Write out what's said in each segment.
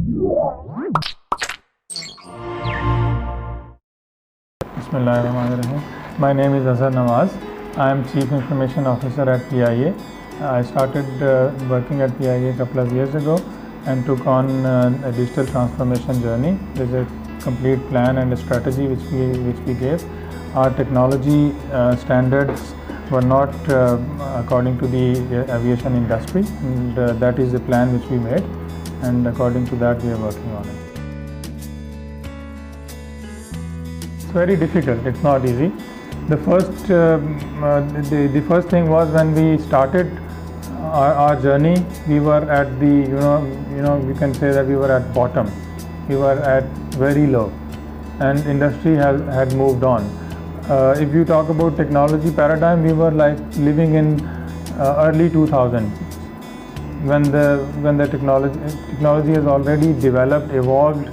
Bismillahirrahmanirrahim. My name is Azhar Nawaz. I am Chief Information Officer at PIA. I started working at PIA a couple of years ago and took on a digital transformation journey. There's a complete plan and a strategy which we gave. Our technology standards were not according to the aviation industry, and that is the plan which we made, and according to that we are working on it. It's very difficult, it's not easy. The first thing was when we started our journey, we were at the, we can say that we were at bottom. We were at very low, and industry had moved on. If you talk about technology paradigm, we were like living in early 2000s when the technology has already developed, evolved,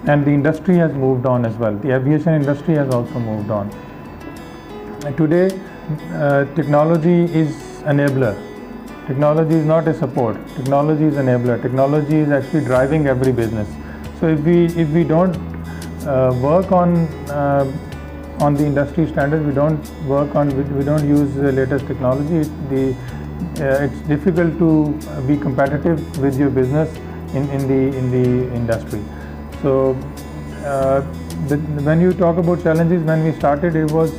and the industry has moved on as well. The aviation industry has also moved on. And today, technology is enabler. Technology is not a support. Technology is enabler. Technology is actually driving every business. So if we don't work on the industry standards, we don't use the latest technology, it's difficult to be competitive with your business in the industry. So when you talk about challenges, when we started, it was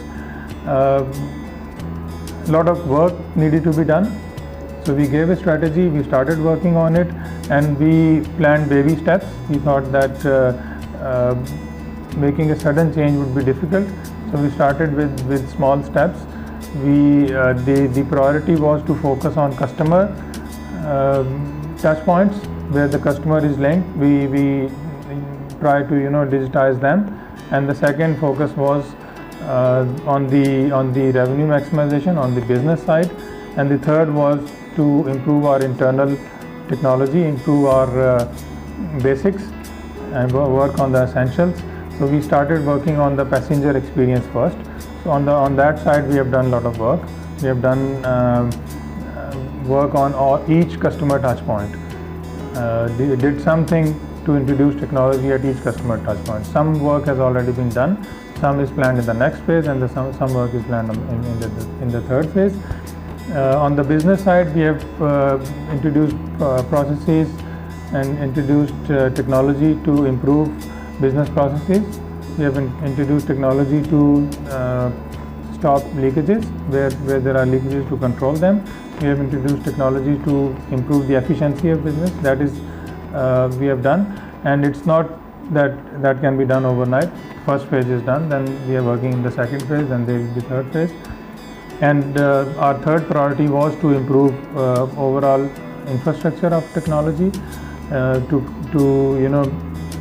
a lot of work needed to be done. So we gave a strategy, we started working on it, and we planned baby steps. We thought that making a sudden change would be difficult, so we started with small steps. The priority was to focus on customer touch points where the customer is linked. We try to digitize them, and the second focus was on the revenue maximization on the business side, and the third was to improve our internal technology, improve our basics, and work on the essentials. So we started working on the passenger experience first. So on that side, we have done a lot of work. We have done work on each customer touch point. Did something to introduce technology at each customer touch point. Some work has already been done. Some is planned in the next phase, and some work is planned in the third phase. On the business side, we have introduced processes and introduced technology to improve business processes. We have introduced technology to stop leakages where there are leakages, to control them. We have introduced technology to improve the efficiency of business. That is we have done, and it's not that can be done overnight. First phase is done, then we are working in the second phase, and there will be third phase. And our third priority was to improve overall infrastructure of technology, to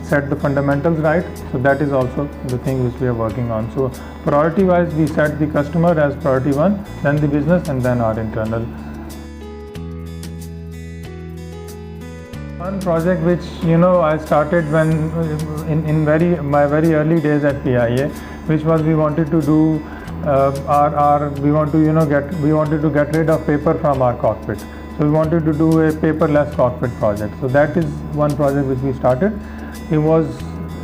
set the fundamentals right. So that is also the thing which we are working on. So priority wise, we set the customer as priority one, then the business, and then our internal. One project which I started when in my very early days at PIA, which was we wanted to do we wanted to get rid of paper from our cockpit. So we wanted to do a paperless cockpit project. So that is one project which we started. It was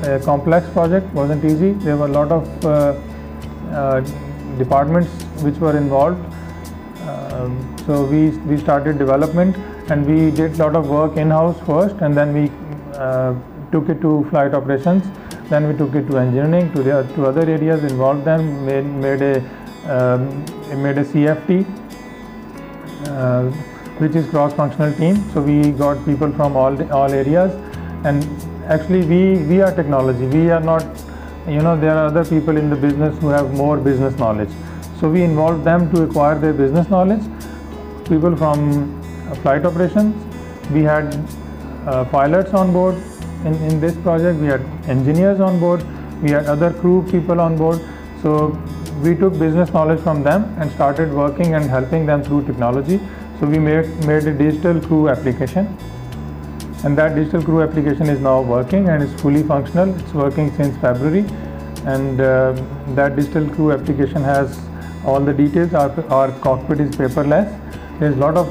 a complex project, wasn't easy. There were a lot of departments which were involved. So we started development, and we did a lot of work in-house first, and then we took it to flight operations. Then we took it to engineering, to other areas, involved them, made a CFT, which is cross-functional team. So we got people from all areas, and actually we are technology. We are not, there are other people in the business who have more business knowledge. So we involved them to acquire their business knowledge. People from flight operations. We had pilots on board in this project. We had engineers on board. We had other crew people on board. So we took business knowledge from them and started working and helping them through technology. So we made a digital crew application, and that digital crew application is now working and is fully functional. It's working since February, and that digital crew application has all the details. Our cockpit is paperless. There's a lot of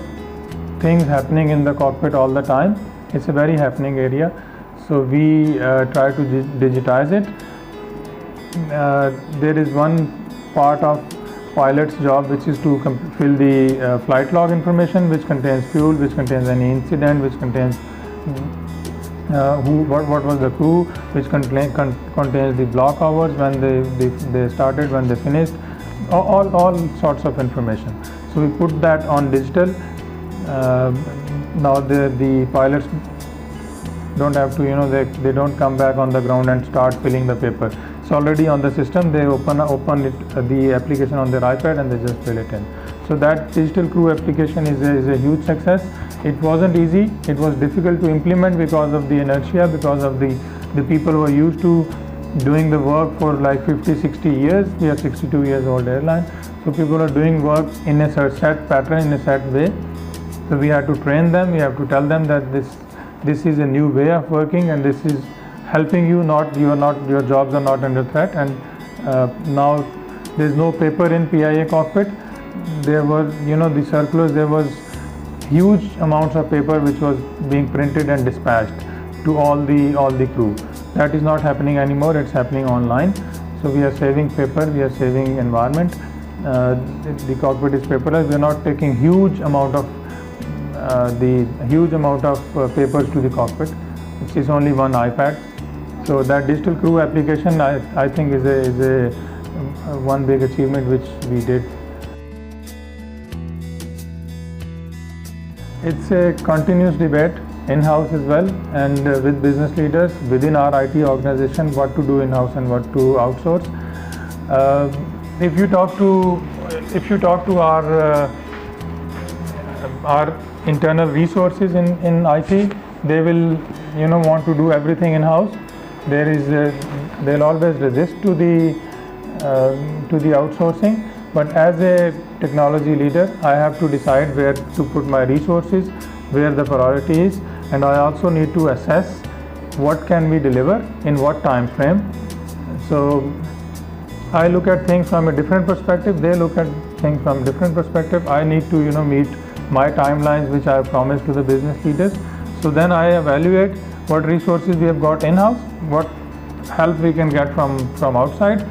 things happening in the cockpit all the time. It's a very happening area. So we try to digitize it. There is one part of pilot's job which is to fill the flight log information, which contains fuel, which contains any incident, which contains what was the crew, which contains the block hours, when they started, when they finished, all sorts of information. So we put that on digital. Now the pilots don't have to, they don't come back on the ground and start filling the paper. It's already on the system. They open the application on their iPad and they just fill it in. So that digital crew application is a huge success. It wasn't easy. It was difficult to implement because of the inertia, because of the people who are used to doing the work for like 50-60 years. We are 62 years old airline. So people are doing work in a set pattern, in a set way. So we have to train them. We have to tell them that this is a new way of working, and this is helping you. Your jobs are not under threat. And now there's no paper in PIA cockpit. There were, the circulars. There was huge amounts of paper which was being printed and dispatched to all the crew. That is not happening anymore. It's happening online. So we are saving paper. We are saving environment. The cockpit is paperless. We are not taking huge amount of papers to the cockpit. It's only one iPad. So that digital crew application, I think, is a one big achievement which we did. It's a continuous debate in-house as well, and with business leaders within our IT organization, what to do in-house and what to outsource. If you talk to our internal resources in IT, they will want to do everything in-house. They'll always resist to the outsourcing. But as a technology leader, I have to decide where to put my resources, where the priority is, and I also need to assess what can we deliver in what time frame. So I look at things from a different perspective. They look at things from a different perspective. I need to meet my timelines which I have promised to the business leaders. So then I evaluate what resources we have got in-house, what help we can get from outside.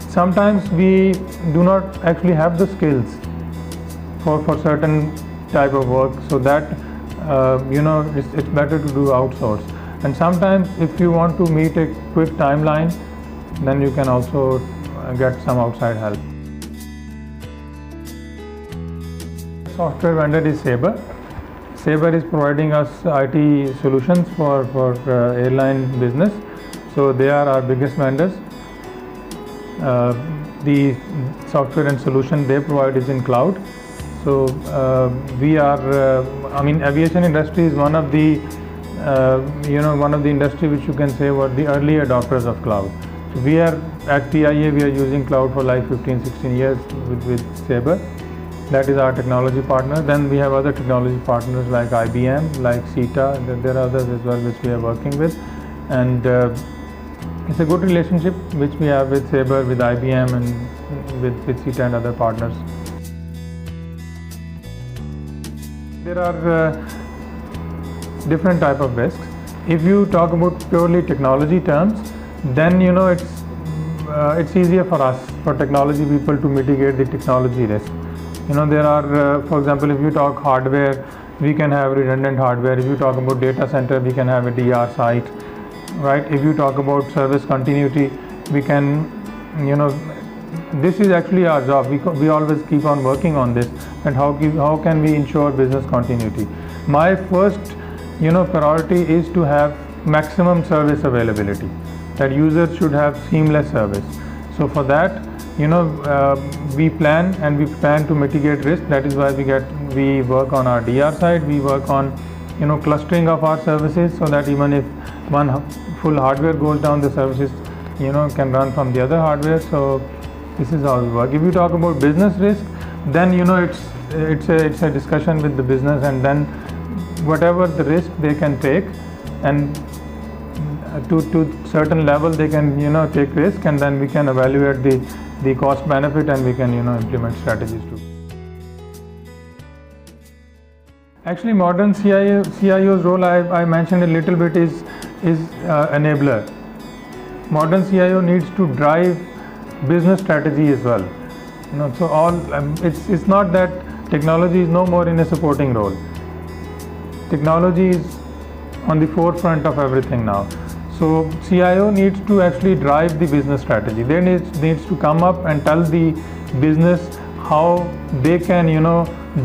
Sometimes we do not actually have the skills for certain type of work, so that it's better to do outsource. And sometimes if you want to meet a quick timeline, then you can also get some outside help. Software vendor is Sabre. Sabre is providing us IT solutions for airline business. So they are our biggest vendors. The software and solution they provide is in cloud. So we are, aviation industry is one of the industry which you can say were the early adopters of cloud. So we are at PIA, we are using cloud for like 15-16 years with Sabre. That is our technology partner. Then we have other technology partners like IBM, like SITA. There are others as well which we are working with, and it's a good relationship which we have with Sabre, with IBM, and with SITA and other partners. There are different type of risks. If you talk about purely technology terms, then it's easier for us, for technology people, to mitigate the technology risk. There are, for example, if you talk hardware, we can have redundant hardware. If you talk about data center, we can have a DR site, right? If you talk about service continuity, we can, this is actually our job. We always keep on working on this, and how can we ensure business continuity. My first, priority is to have maximum service availability. That users should have seamless service. So for that, we plan to mitigate risk. That is why we work on our DR side. We work on clustering of our services, so that even if one full hardware goes down, the services can run from the other hardware. So this is how we work. If you talk about business risk, then it's a discussion with the business, and then whatever the risk they can take, and to certain level they can take risk, and then we can evaluate the cost benefit, and we can implement strategies too. Actually, modern CIO's role, I mentioned a little bit, is is enabler. Modern CIO needs to drive business strategy as well. So it's not that technology is no more in a supporting role. Technology is on the forefront of everything now. So CIO needs to actually drive the business strategy. They needs to come up and tell the business how they can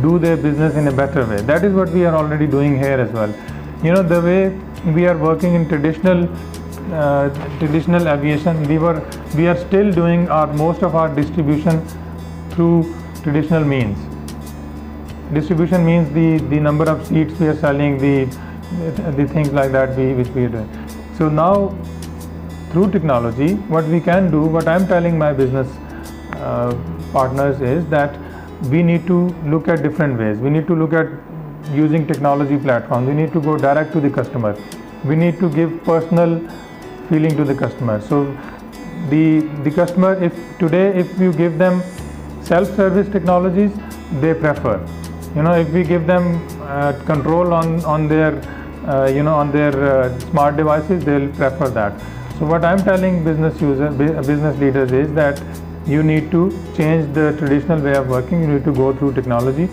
do their business in a better way. That is what we are already doing here as well. The way we are working in traditional aviation, we are still doing most of our distribution through traditional means. Distribution means the number of seats we are selling, the things like that which we are doing. So now through technology, what we can do, what I am telling my business partners is that we need to look at different ways. We need to look at using technology platforms. We need to go direct to the customer. We need to give personal feeling to the customer. So the customer, if you give them self-service technologies, they prefer. If we give them control on their smart devices, they'll prefer that. So what I'm telling business leaders is that you need to change the traditional way of working. You need to go through technology.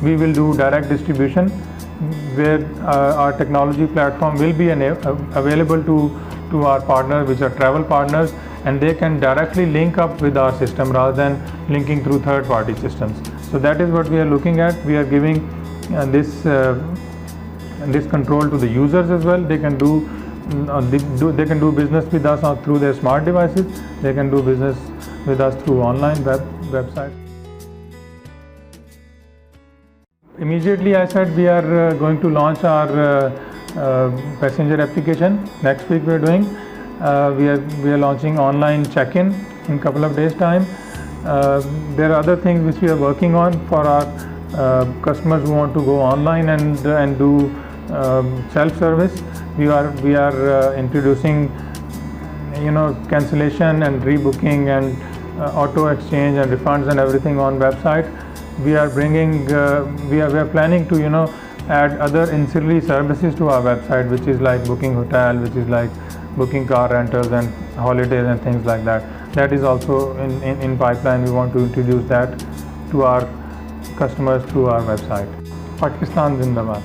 We will do direct distribution, where our technology platform will be available to our partners, which are travel partners, and they can directly link up with our system rather than linking through third-party systems. So that is what we are looking at. We are giving this control to the users as well. They can do business with us through their smart devices. They can do business with us through online websites. Immediately I said we are going to launch our passenger application. Next week we are doing. We are launching online check-in in a couple of days' time. There are other things which we are working on for our customers who want to go online and do self-service. We are introducing cancellation and rebooking and auto exchange and refunds and everything on website. We are bringing we are planning to add other ancillary services to our website, which is like booking hotel, which is like booking car rentals and holidays and things like that. That is also in pipeline. We want to introduce that to our customers through our website. Pakistan Zindabad.